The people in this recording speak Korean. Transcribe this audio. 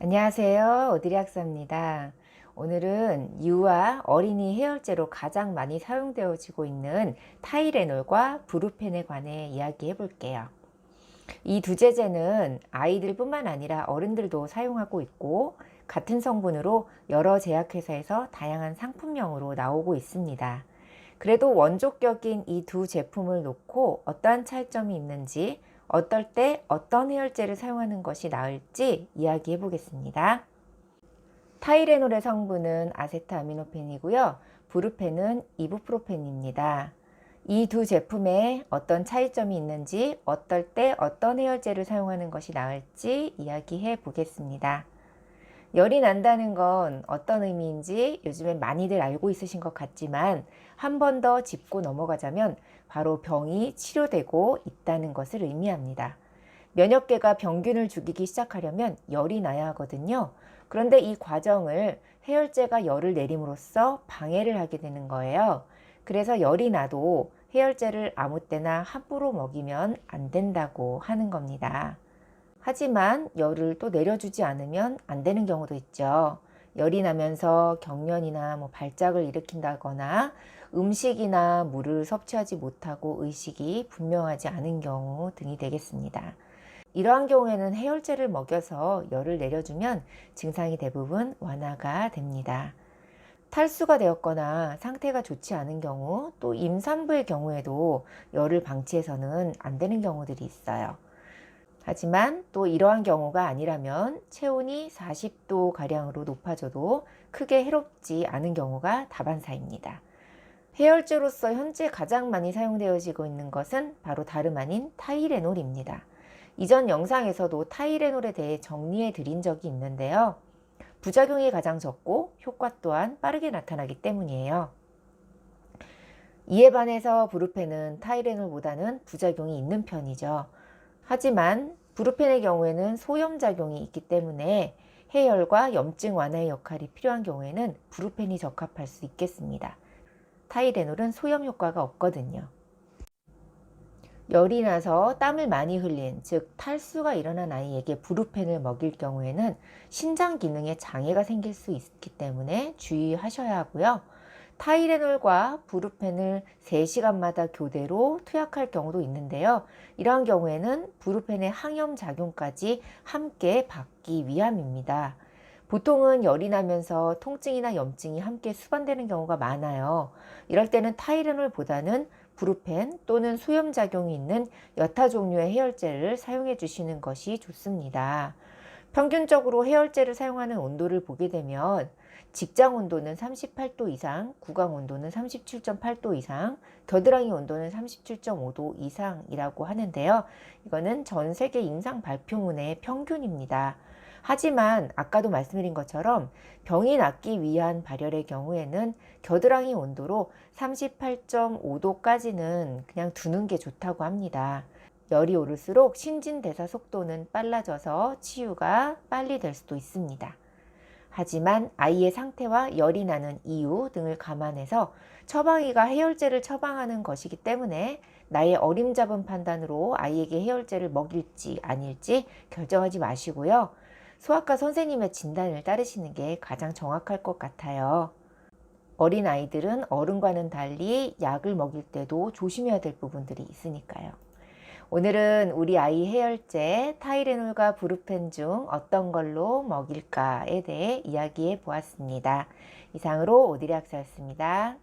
안녕하세요. 오드리 학사입니다. 오늘은 유아 어린이 해열제로 가장 많이 사용되어지고 있는 타이레놀과 브루펜에 관해 이야기해 볼게요. 이 두 제제는 아이들뿐만 아니라 어른들도 사용하고 있고 같은 성분으로 여러 제약회사에서 다양한 상품명으로 나오고 있습니다. 그래도 원조격인 이 두 제품을 놓고 어떠한 차이점이 있는지, 어떨 때 어떤 해열제를 사용하는 것이 나을지 이야기해 보겠습니다. 타이레놀의 성분은 아세트아미노펜이고요. 브루펜은 이부프로펜입니다. 이 두 제품에 어떤 차이점이 있는지, 어떨 때 어떤 해열제를 사용하는 것이 나을지 이야기해 보겠습니다. 열이 난다는 건 어떤 의미인지 요즘엔 많이들 알고 있으신 것 같지만 한 번 더 짚고 넘어가자면 바로 병이 치료되고 있다는 것을 의미합니다. 면역계가 병균을 죽이기 시작하려면 열이 나야 하거든요. 그런데 이 과정을 해열제가 열을 내림으로써 방해를 하게 되는 거예요. 그래서 열이 나도 해열제를 아무 때나 함부로 먹이면 안 된다고 하는 겁니다. 하지만 열을 또 내려주지 않으면 안 되는 경우도 있죠. 열이 나면서 경련이나 발작을 일으킨다거나 음식이나 물을 섭취하지 못하고 의식이 분명하지 않은 경우 등이 되겠습니다. 이러한 경우에는 해열제를 먹여서 열을 내려주면 증상이 대부분 완화가 됩니다. 탈수가 되었거나 상태가 좋지 않은 경우, 또 임산부의 경우에도 열을 방치해서는 안 되는 경우들이 있어요. 하지만 또 이러한 경우가 아니라면 체온이 40도 가량으로 높아져도 크게 해롭지 않은 경우가 다반사입니다. 해열제로서 현재 가장 많이 사용되어지고 있는 것은 바로 다름 아닌 타이레놀입니다. 이전 영상에서도 타이레놀에 대해 정리해 드린 적이 있는데요. 부작용이 가장 적고 효과 또한 빠르게 나타나기 때문이에요. 이에 반해서 브루펜은 타이레놀보다는 부작용이 있는 편이죠. 하지만 브루펜의 경우에는 소염작용이 있기 때문에 해열과 염증 완화의 역할이 필요한 경우에는 브루펜이 적합할 수 있겠습니다. 타이레놀은 소염 효과가 없거든요. 열이 나서 땀을 많이 흘린, 즉 탈수가 일어난 아이에게 브루펜을 먹일 경우에는 신장 기능에 장애가 생길 수 있기 때문에 주의하셔야 하고요. 타이레놀과 브루펜을 3시간마다 교대로 투약할 경우도 있는데요. 이러한 경우에는 브루펜의 항염 작용까지 함께 받기 위함입니다. 보통은 열이 나면서 통증이나 염증이 함께 수반되는 경우가 많아요. 이럴 때는 타이레놀보다는 브루펜 또는 수염작용이 있는 여타 종류의 해열제를 사용해 주시는 것이 좋습니다. 평균적으로 해열제를 사용하는 온도를 보게 되면 직장 온도는 38도 이상, 구강 온도는 37.8도 이상, 겨드랑이 온도는 37.5도 이상이라고 하는데요. 이거는 전 세계 임상 발표문의 평균입니다. 하지만 아까도 말씀드린 것처럼 병이 낫기 위한 발열의 경우에는 겨드랑이 온도로 38.5도까지는 그냥 두는 게 좋다고 합니다. 열이 오를수록 신진대사 속도는 빨라져서 치유가 빨리 될 수도 있습니다. 하지만 아이의 상태와 열이 나는 이유 등을 감안해서 처방의가 해열제를 처방하는 것이기 때문에 나의 어림잡은 판단으로 아이에게 해열제를 먹일지 아닐지 결정하지 마시고요. 소아과 선생님의 진단을 따르시는 게 가장 정확할 것 같아요. 어린 아이들은 어른과는 달리 약을 먹일 때도 조심해야 될 부분들이 있으니까요. 오늘은 우리 아이 해열제 타이레놀과 브루펜 중 어떤 걸로 먹일까에 대해 이야기해 보았습니다. 이상으로 오드리 학사였습니다.